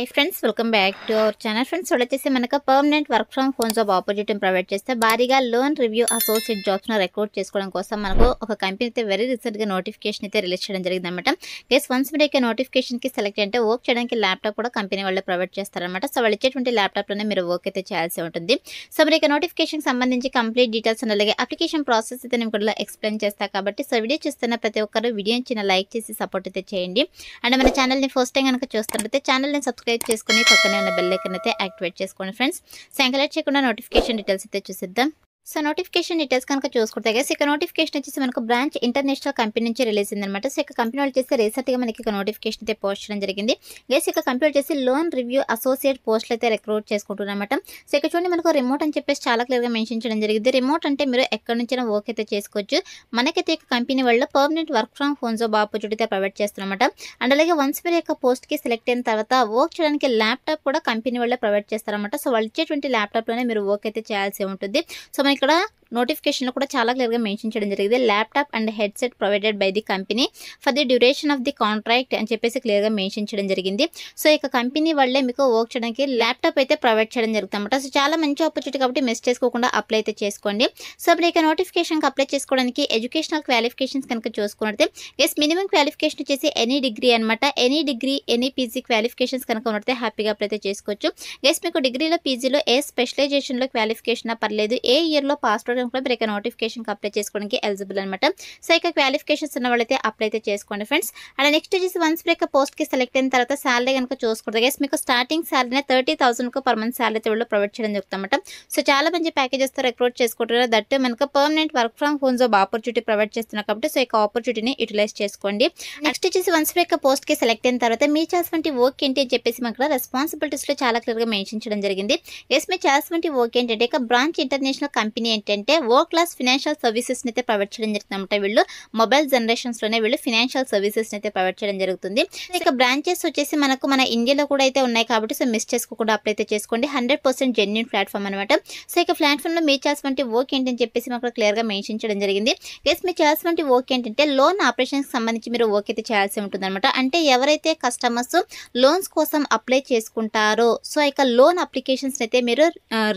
Hi friends, welcome back to our channel. Friends, వచ్చేసి మనకు permanent work from home job opportunity provide చేస్తే భారీగా loan review associate జాబ్స్ను recruit చేసుకోవడం కోసం మనకు ఒక కంపెనీ అయితే వెరీ రీసెంట్గా నోటిఫికేషన్ అయితే రిలీజ్ చేయడం జరిగింది అనమాట. గెస్ వన్స్ మీరు ఇక నోటిఫికేషన్కి సెలెక్ట్ అంటే వర్క్ చేయడానికి ల్యాప్టాప్ కూడా కంపెనీ వాళ్ళు ప్రొవైడ్ చేస్తారనమాట. సో వాళ్ళు ఇచ్చేటువంటి ల్యాప్టాప్లోనే మీరు వర్క్ అయితే చేయాల్సి ఉంటుంది. సో మరి ఇక నోటిఫికేషన్కి సంబంధించి కంప్లీట్ డీటెయిల్స్ అలాగే అప్లికేషన్ ప్రాసెస్ అయితే నేను కూడా ఎక్స్ప్లెయిన్ చేస్తాను. కాబట్టి సో వీడియో చూస్తున్న ప్రతి ఒక్కరు వీడియోని చిన్న లైక్ చేసి సపోర్ట్ అయితే చేయండి. అండ్ మన ఛానల్ని ఫస్ట్ టైం కనుక చూస్తుంటే ఛానల్ని సబ్స్క్రైబ్ చేసుకుని పక్కనే ఉన్న బెల్ ఐకాన్ అయితే యాక్టివేట్ చేసుకోండి ఫ్రెండ్స్. సో ఇంకా లేట్ చేయకుండా నోటిఫికేషన్ డీటెయిల్స్ అయితే చూసిద్దాం. సో నోటిఫికేషన్ డీటెయిల్స్ కనుక చూసుకుంటే గైస్ ఇక నోటిఫికేషన్ వచ్చేసి మనకు బ్రాంచ్ ఇంటర్నేషనల్ కంపెనీ నుంచి రిలీజ్ అయిందనమాట. సో ఇక కంపెనీ వాళ్ళు చేస్తే రీసెంట్గా మనకి ఇక నోటిఫికేషన్ అయితే పోస్ట్ చేయడం జరిగింది. గైస్ ఇక కంపెనీ వచ్చేసి లోన్ రివ్యూ అసోసియేట్ పోస్టులు అయితే రిక్రూట్ చేసుకుంటున్నమాట. సో ఇక్కడ చూడండి మనకు రిమోట్ అని చెప్పేసి చాలా క్లియర్గా మెన్షన్ చేయడం జరిగింది. రిమోట్ అంటే మీరు ఎక్కడి నుంచైనా వర్క్ అయితే చేసుకోవచ్చు. మనకైతే ఇక కంపెనీ వాళ్ళు permanent work from home job opportunity అయితే ప్రొవైడ్ చేస్తారన్నమాట. అండ్ అలాగే వన్స్ మీరు యొక్క పోస్ట్కి సెలెక్ట్ అయిన తర్వాత వర్క్ చేయడానికి ల్యాప్టాప్ కూడా కంపెనీ వాళ్ళే ప్రొవైడ్ చేస్తారన్నమాట. సో వాళ్ళు ఇచ్చేటువంటి ల్యాప్టాప్లోనే మీరు వర్క్ అయితే చేయాల్సి ఉంటుంది. సో మన ఇక్కడ నోటిఫికేషన్లో కూడా చాలా క్లియర్గా మెన్షన్ చేయడం జరిగింది. Laptop and headset provided by the company for the duration of the contract అని చెప్పేసి క్లియర్గా మెన్షన్ చేయడం జరిగింది. సో ఇక కంపెనీ వాళ్ళే మీకు వర్క్ చేయడానికి ల్యాప్టాప్ అయితే ప్రొవైడ్ చేయడం జరుగుతుంది అనమాట. సో చాలా మంచి ఆపర్చునిటీ కాబట్టి మిస్ చేసుకోకుండా అప్లై అయితే చేసుకోండి. సో ఇప్పుడు ఇక నోటిఫికేషన్కి అప్లై చేసుకోవడానికి ఎడ్యుకేషనల్ క్వాలిఫికేషన్స్ కనుక చూసుకున్నట్టే ఎస్ మినిమం క్వాలిఫికేషన్ వచ్చేసి ఎనీ డిగ్రీ అనమాట. Any degree any PG qualifications కనుక ఉన్నట్టే హ్యాపీగా అప్లై అయితే చేసుకోవచ్చు. ఎస్ మీకు డిగ్రీలో పీజీలో ఏ స్పెషలైజేషన్లో క్వాలిఫికేషన్ పర్లేదు, ఏ ఇయర్లో పాస్ అవుట్ కూడా మీరు ఇక నోటిఫికేషన్కి అప్లై చేసుకోవడానికి ఎలిజిబుల్ అనమాట. సో ఇక క్వాలిఫికేషన్స్ ఉన్న వాళ్ళైతే అప్లై అయితే చేసుకోండి ఫ్రెండ్స్. అండ్ నెక్స్ట్ వచ్చేసి వన్స్ బ్రేక్ పోస్ట్కి సెలెక్ట్ అయిన తర్వాత శాలరీ కనుక చూసుకుంటే గైస్ మీకు starting salary 30,000 per month salary అయితే ప్రొవైడ్ చేయడం జరుగుతుంది అనమాట. సో చాలా మంచి ప్యాకేజెస్తో రిక్రూట్ చేసుకుంటారు. దట్ మనకు permanent work from home job opportunity provide చేస్తున్నారు కాబట్టి సో ఇక ఆపర్చునిటీని యూటిలైజ్ చేసుకోండి. నెక్స్ట్ వచ్చేసి వన్స్ బ్రేక్ పోస్ట్కి సెలెక్ట్ అయిన తర్వాత మీరు చేసినటువంటి వర్క్ ఏంటి అని చెప్పేసి మనకు రెస్పాన్సిబిలిటీస్లో చాలా క్లియర్గా మెన్షన్ చేయడం జరిగింది. ఎస్ మీరు చేసినటువంటి వర్క్ ఏంటంటే ఇక బ్రాంచ్ ఇంటర్నేషనల్ కంపెనీ ఏంటంటే వర్క్ క్లాస్ ఫినాన్షియల్ సర్వీసెస్ని అయితే ప్రొవైడ్ చేయడం జరుగుతుంది అనమాట. వీళ్ళు మొబైల్ జనరేషన్స్లోనే వీళ్ళు ఫినాన్షియల్ సర్వీసెస్ని అయితే ప్రొవైడ్ చేయడం జరుగుతుంది. ఇక బ్రాంచెస్ వచ్చేసి మనకు మన ఇండియాలో కూడా అయితే ఉన్నాయి కాబట్టి సో మిస్ చేసుకోకుండా అప్లై అయితే చేసుకోండి. 100% జెన్యూన్ ప్లాట్ఫామ్ అనమాట. సో ఇక ప్లాట్ఫామ్లో మీరు చేసినటువంటి వర్క్ ఏంటని చెప్పేసి మాకు క్లియర్గా మెన్షన్ చేయడం జరిగింది. ఎస్ మీరు చేసినటువంటి వర్క్ ఏంటంటే లోన్ ఆపరేషన్కి సంబంధించి మీరు వర్క్ అయితే చేయాల్సి ఉంటుంది అనమాట. అంటే ఎవరైతే కస్టమర్స్ లోన్స్ కోసం అప్లై చేసుకుంటారో సో ఇక లోన్ అప్లికేషన్స్ అయితే మీరు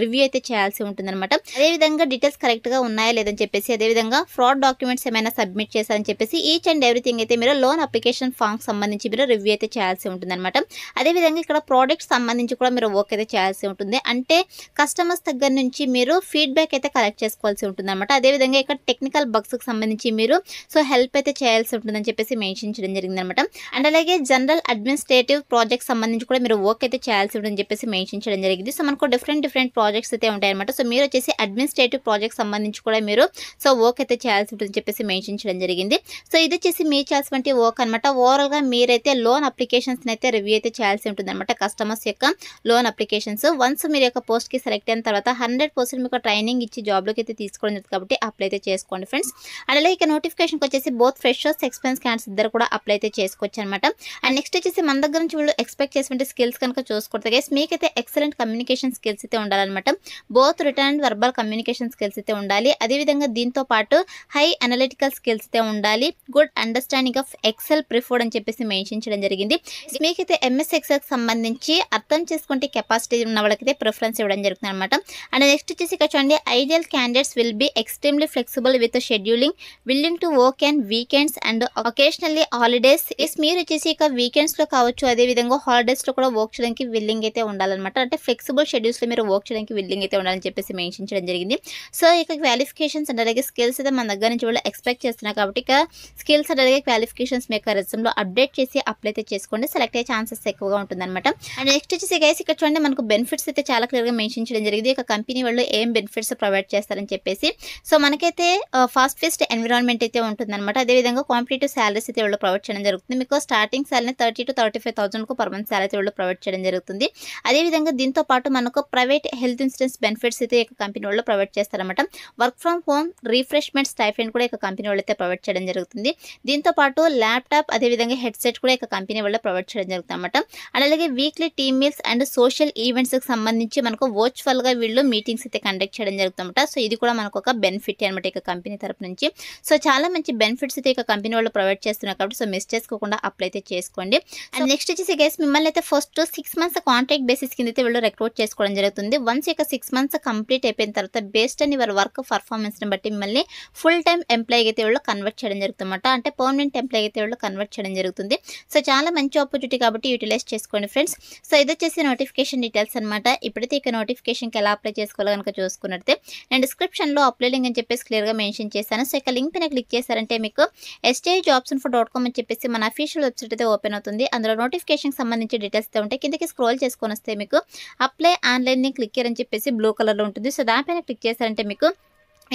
రివ్యూ అయితే చేయాల్సి ఉంటుంది అనమాట. అదేవిధంగా డీటెయిల్స్ కరెక్ట్గా ఉన్నాయా లేదని చెప్పేసి, అదేవిధంగా ఫ్రాడ్ డాక్యుమెంట్స్ ఏమైనా సబ్మిట్ చేశారని చెప్పేసి ఈచ్ అండ్ ఎవ్రీథింగ్ అయితే మీరు లోన్ అప్లికేషన్ ఫామ్ సంబంధించి మీరు రివ్యూ అయితే చేయాల్సి ఉంటుంది అనమాట. అదేవిధంగా ఇక్కడ ప్రోడక్ట్స్ సంబంధించి కూడా మీరు వర్క్ అయితే చేయాల్సి ఉంటుంది. అంటే కస్టమర్స్ దగ్గర నుంచి మీరు ఫీడ్బ్యాక్ అయితే కలెక్ట్ చేసుకోవాల్సి ఉంటుంది అనమాట. అదేవిధంగా ఇక్కడ టెక్నికల్ బగ్స్కి సంబంధించి మీరు సో హెల్ప్ అయితే చేయాల్సి ఉంటుందని చెప్పేసి మెన్షన్ చేయడం జరిగింది అనమాట. అండ్ అలాగే జనరల్ అడ్మినిస్ట్రేటివ్ ప్రాజెక్ట్స్ సంబంధించి కూడా మీరు వర్క్ అయితే చేయాల్సి ఉంటుందని చెప్పేసి మెన్షన్ చేయడం జరిగింది. సో మనకు డిఫరెంట్ ప్రాజెక్ట్స్ అయితే ఉంటాయి అనమాట. సో మీరు వచ్చేసి అడ్మినిస్ట్రేటివ్ ప్రాజెక్ట్ సంబంధించి కూడా మీరు సో వర్క్ అయితే చేయాల్సి ఉంటుందని చెప్పేసి మెన్షన్ చేయడం జరిగింది. సో ఇది వచ్చేసి మీరు చేయాల్సినటువంటి వర్క్ అనమాట. ఓవరాల్గా మీరైతే లోన్ అప్లికేషన్స్ అయితే రివ్యూ అయితే చేయాల్సి ఉంటుంది అనమాట. కస్టమర్స్ యొక్క లోన్ అప్లికేషన్స్ వన్స్ మీరు యొక్క పోస్ట్కి సెలెక్ట్ అయిన తర్వాత 100% మీకు ట్రైనింగ్ ఇచ్చి జాబ్లోకి అయితే తీసుకోవడం కాబట్టి అప్లై అయితే చేసుకోండి ఫ్రెండ్స్. అండ్ అలాగే ఇక నోటిఫికేషన్కి వచ్చేసి బోత్ ఫ్రెషర్స్ ఎక్స్పీరియన్స్ క్యాండిడేట్స్ ఇద్దరు కూడా అప్లై అయితే చేసుకోవచ్చు అనమాట. అండ్ నెక్స్ట్ వచ్చేసి మన దగ్గర నుంచి వీళ్ళు ఎక్స్పెక్ట్ చేసినటువంటి స్కిల్స్ కనుక చూసుకుంటే గైస్ మీకైతే ఎక్సలెంట్ కమ్యూనికేషన్ స్కిల్స్ అయితే ఉండాలన్నమాట. Both return and verbal communication skills అయితే ఉండాలి. అదేవిధంగా దీంతో పాటు హై అనలిటికల్ స్కిల్స్ అయితే ఉండాలి. Good understanding of Excel preferred అని చెప్పేసి మెన్షన్ చేయడం జరిగింది. మీకైతే ఎంఎస్ ఎక్సెల్కి సంబంధించి అర్థం చేసుకుంటే కెపాసిటీ ఉన్న వాళ్ళకైతే ప్రిఫరెన్స్ ఇవ్వడం జరుగుతుంది అనమాట. అండ్ నెక్స్ట్ వచ్చేసి ఇక్కడ చూడండి ideal candidates will be extremely flexible with scheduling, willing to work and weekends and occasionally holidays. మీరు వచ్చేసి ఇక వీకెండ్స్లో కావచ్చు అదేవిధంగా హాలిడేస్లో కూడా వర్క్ చేయడానికి విల్లింగ్ అయితే ఉండాలన్నమాట. అంటే ఫ్లెక్సిబుల్ షెడ్యూల్స్లో మీరు వర్క్ చేయడానికి విల్లింగ్ అయితే ఉండాలని చెప్పేసి మెన్షన్ చేయడం జరిగింది. సో ఇక క్వాలిఫికేషన్స్ అండ్ అలాగే స్కిల్స్ అయితే మన దగ్గర నుంచి వాళ్ళు ఎక్స్పెక్ట్ చేస్తున్నారు కాబట్టి ఇక స్కిల్స్ అండ్ అలాగే క్వాలిఫికేషన్స్ మీ యొక్క రెజ్యూమ్లో అప్డేట్ చేసి అప్లై అయితే చేసుకోండి. సెలెక్ట్ అయ్యే ఛాన్సెస్ ఎక్కువగా ఉంటుందన్నమాట. అండ్ నెక్స్ట్ వచ్చేసి గైస్ ఇక్కడ చూడండి మనకు బెనిఫిట్స్ అయితే చాలా క్లియర్గా మెన్షన్ చేయడం జరిగింది. ఇక కంపెనీ వాళ్ళు ఏం బెనిఫిట్స్ ప్రొవైడ్ చేస్తారని చెప్పేసి. సో మనకైతే ఫాస్ట్ ఫేస్ట్ ఎన్విరాన్మెంట్ అయితే ఉంటుందన్నమాట. అదేవిధంగా కాంపిటేటివ్ శాలరీస్ అయితే వాళ్ళు ప్రొవైడ్ చేయడం జరుగుతుంది. మీకు starting salary 30,000 to 35,000 per month salary వాళ్ళు ప్రొవైడ్ చేయడం జరుగుతుంది. అదేవిధంగా దీంతో పాటు మనకు ప్రైవేట్ హెల్త్ ఇన్సూరెన్స్ బెనిఫిట్స్ అయితే ఇక కంపెనీ వాళ్ళు ప్రొవైడ్ చేస్తారన్నమాట. అనమాట. Work from home refreshment stipend కూడా ఇక కంపెనీ వాళ్ళు అయితే ప్రొవైడ్ చేయడం జరుగుతుంది. దీంతో పాటు ల్యాప్టాప్ అదేవిధంగా హెడ్సెట్ కూడా ఇక కంపెనీ వాళ్ళు ప్రొవైడ్ చేయడం జరుగుతుంది అనమాట. అండ్ అలాగే weekly team meals and social ఈవెంట్స్కి సంబంధించి మనకు వర్చువల్గా వీళ్ళు మీటింగ్స్ అయితే కండక్ట్ చేయడం జరుగుతుందన్నమాట. సో ఇది కూడా మనకు ఒక బెనిఫిట్ అనమాట ఇక కంపెనీ తరపు నుంచి. సో చాలా మంచి బెనిఫిట్స్ అయితే ఇక కంపెనీ వాళ్ళు ప్రొవైడ్ చేస్తున్నారు కాబట్టి సో మిస్ చేసుకోకుండా అప్లై అయితే చేసుకోండి. అండ్ నెక్స్ట్ వచ్చేసి గైస్ మిమ్మల్ని అయితే ఫస్ట్ 6 months కాంట్రాక్ట్ బేసిస్ కింద అయితే వీళ్ళు రిక్రూట్ చేసుకోవడం జరుగుతుంది. వన్స్ ఇక 6 months కంప్లీట్ అయిపోయిన తర్వాత బేస్డ్ ఆన్ యువర్ వర్క్ పర్ఫార్మెన్స్ని బట్టి మిమ్మల్ని ఫుల్ టైమ్ ఎంప్లాయీ అయితే వీళ్ళు కన్వర్ట్ చేయడం జరుగుతుందన్నమాట. అంటే పర్మనెంట్ ఎంప్లాయీ అయితే వీళ్ళు కన్వర్ట్ చేయడం జరుగుతుంది. సో చాలా మంచి ఆపర్చునిటీ కాబట్టి యూటిలైజ్ చేసుకోండి ఫ్రెండ్స్. సో ఇది వచ్చేసి నోటిఫికేషన్ డీటెయిల్స్ అనమాట. ఇప్పుడైతే ఇక నోటిఫికేషన్కి ఎలా అప్లై చేసుకోవాలో కనుక చూసుకున్నట్టే నేను డిస్క్రిప్షన్లో అప్లై లింక్ అని చెప్పేసి క్లియర్గా మెన్షన్ చేశాను. సో ఇక లింక్ పైన క్లిక్ చేశారంటే మీకు stijobsinfo.com అని చెప్పేసి మన అఫీషియల్ వెబ్సైట్ అయితే ఓపెన్ అవుతుంది. అందులో నోటిఫికేషన్కి సంబంధించి డీటెయిల్స్ అయితే ఉంటాయి. కిందకి స్క్రోల్ చేసుకొని వస్తే మీకు అప్లై ఆన్లైన్ క్లిక్ అని చెప్పేసి బ్లూ కలర్లో ఉంటుంది. సో దానిపైన క్లిక్ చేశారంటే మీకు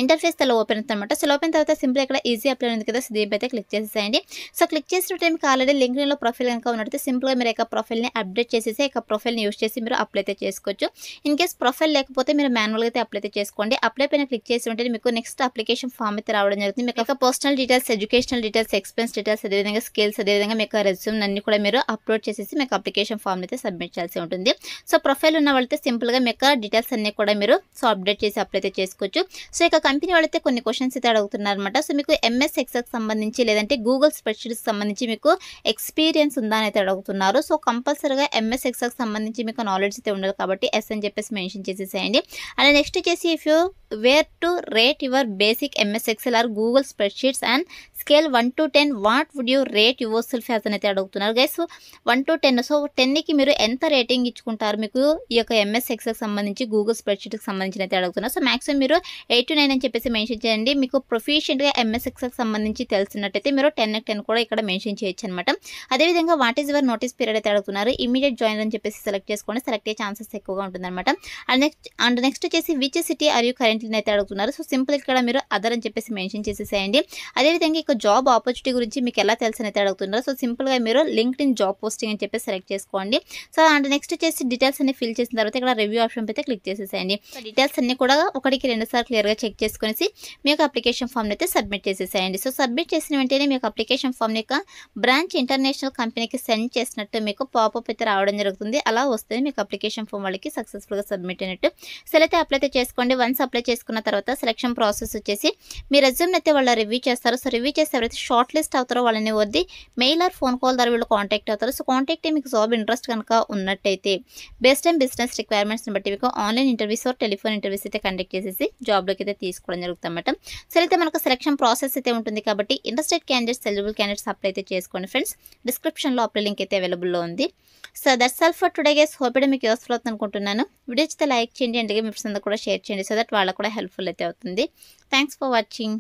ఇంటర్ఫేస్ తల ఓపెన్ అవుతుంది అనమాట. సో ఓపెన్ తర్వాత సింపుల్ ఇక్కడ ఈజీ అప్లై ఉంది కదా, సో దీనిపై అయితే క్లిక్ చేసేసేయండి. సో క్లిక్ చేసినట్టు మీకు ఆల్రెడీ లింక్డ్ఇన్లో ప్రొఫైల్ కనుక ఉన్నట్టు సింపుల్గా మీరు ఇక ప్రొఫైల్ని అప్డేట్ చేసేసి ఇక ప్రొఫైల్ని యూస్ చేసి మీరు అప్లై అయితే చేసుకోవచ్చు. ఇన్ కేస్ ప్రొఫైల్ లేకపోతే మీరు మాన్యువల్గా అయితే అప్లై అయితే చేసుకోండి. అప్లై పైన క్లిక్ చేసి ఉంటే మీకు నెక్స్ట్ అప్లికేషన్ ఫామ్ అయితే రావడం జరుగుతుంది. మీకు ఇక personal details, educational details, expense details, అదేవిధంగా స్కిల్స్, అదేవిధంగా మీకు రెజ్యూమ్ అన్ని కూడా మీరు అప్లోడ్ చేసేసి మీకు అప్లికేషన్ ఫామ్ అయితే సబ్మిట్ చేయాల్సి ఉంటుంది. సో ప్రొఫైల్ ఉన్న వాళ్ళైతే సింపుల్గా మీకు డీటెయిల్స్ అన్ని కూడా మీరు సో అప్డేట్ చేసి అప్లై అయితే చేసుకోవచ్చు. సో ఇక కంపెనీ వాళ్ళైతే కొన్ని క్వశ్చన్స్ అయితే అడుగుతున్నారు అనమాట. సో మీకు ఎంఎస్ ఎక్సెల్కి సంబంధించి లేదంటే గూగుల్ స్ప్రెడ్షీట్కి సంబంధించి మీకు ఎక్స్పీరియన్స్ ఉందా అని అయితే అడుగుతున్నారు. సో కంపల్సరీగా ఎంఎస్ ఎక్సెల్కి సంబంధించి మీకు నాలెడ్జ్ అయితే ఉండాలి కాబట్టి ఎస్ అని చెప్పేసి మెన్షన్ చేసేసేయండి. అండ్ నెక్స్ట్ వచ్చేసి if you were to rate your basic MS Excel or Google spreadsheets and scale 1 to 10 what would you rate your self as అని అయితే అడుగుతున్నారు గైస్. 1 to 10 సో 10కి మీరు ఎంత రేటింగ్ ఇచ్చుకుంటారు మీకు ఈ యొక్క ఎంఎస్ ఎక్సెల్కి సంబంధించి గూగుల్ స్ప్రెడ్షీట్కి సంబంధించి అయితే అడుగుతున్నారు. సో మాక్సిమం మీరు 8 to 9 అని చెప్పేసి మెన్షన్ చేయండి. మీకు ప్రొఫిషియెంట్గా ఎంఎస్ ఎక్సెల్కి సంబంధించి తెలిసినట్టయితే మీరు 10 కూడా ఇక్కడ మెన్షన్ చేయొచ్చు అనమాట. అదేవిధంగా what is your notice period అయితే అడుగుతున్నారు. ఇమీడియట్ జాయిన్ అని చెప్పేసి సెలెక్ట్ చేసుకోండి. సెలెక్ట్ అయ్యే ఛాన్సెస్ ఎక్కువగా ఉంటుందన్నమాట. అండ్ నెక్స్ట్ వచ్చేసి which city are you currently అయితే అడుగుతున్నారు. సో సింపుల్ ఇక్కడ మీరు అదర్ అని చెప్పేసి మెన్షన్ చేసేసేయండి. అదేవిధంగా ఇక జాబ్ ఆపర్చునిటీ గురించి మీకు ఎలా తెలుసు అయితే అడుగుతున్నారు. సో సింపుల్గా మీరు లింక్డ్ఇన్ జాబ్ పోస్టింగ్ అని చెప్పేసి సెలెక్ట్ చేసుకోండి. సో అండ్ నెక్స్ట్ వచ్చేసి డీటెయిల్స్ అన్ని ఫిల్ చేసిన తర్వాత ఇక్కడ రివ్యూ ఆప్షన్ అయితే క్లిక్ చేసేసేయండి. డీటెయిల్స్ అన్ని కూడా 1-2 సార్లు క్లియర్గా చెక్ చేసుకునేసి మీ యొక్క అప్లికేషన్ ఫామ్ని అయితే సబ్మిట్ చేసేసేయండి. సో సబ్మిట్ చేసిన వెంటనే మీకు అప్లికేషన్ ఫామ్ యొక్క బ్రాంచ్ ఇంటర్నేషనల్ కంపెనీకి సెండ్ చేసినట్టు మీకు పాపప్ అయితే రావడం జరుగుతుంది. అలా వస్తే మీకు అప్లికేషన్ ఫామ్ వాళ్ళకి సక్సెస్ఫుల్గా సబ్మిట్ అయినట్టు. సో అయితే అప్లై అయితే చేసుకోండి. వన్స్ అప్లై చేసుకున్న తర్వాత సెలక్షన్ ప్రాసెస్ వచ్చేసి మీ రెజ్యూమ్ అయితే వాళ్ళు రివ్యూ చేస్తారు. సో రివ్యూ చేస్తే ఎవరైతే షార్ట్ లిస్ట్ అవుతారో వాళ్ళని వద్ది మెయిల్ ఆర్ ఫోన్ కాల్ ద్వారా వీళ్ళు కాంటాక్ట్ అవుతారు. సో కాంటాక్ట్ మీకు జాబ్ ఇంట్రెస్ట్ కనుక ఉన్నట్టయితే బేస్డ్ ఆన్ బిజినెస్ రిక్వైర్మెంట్స్ని బట్టి మీకు online interviews or telephone interviews అయితే కండక్ట్ చేసేసి జాబ్లోకి అయితే తీసుకోవడం జరుగుతుంది అన్నమాట. సో అయితే మనకు సెలక్షన్ ప్రాసెస్ అయితే ఉంటుంది కాబట్టి interested candidates, eligible candidates apply అయితే చేసుకోండి ఫ్రెండ్స్. డిస్క్రిప్షన్లో అప్లై లింక్ అయితే అవైలబుల్లో ఉంది. So that's all for today guys. Hope మీకు యూస్ఫుల్ అవుతుంది అనుకుంటున్నాను. వీడియో అయితే లైక్ చేయండి, అండ్ మీ ఫ్రెండ్స్ అందరూ కూడా షేర్ చేయండి సో దట్ వాళ్ళకు కూడా హెల్ప్ఫుల్ అయితే అవుతుంది. Thanks for watching.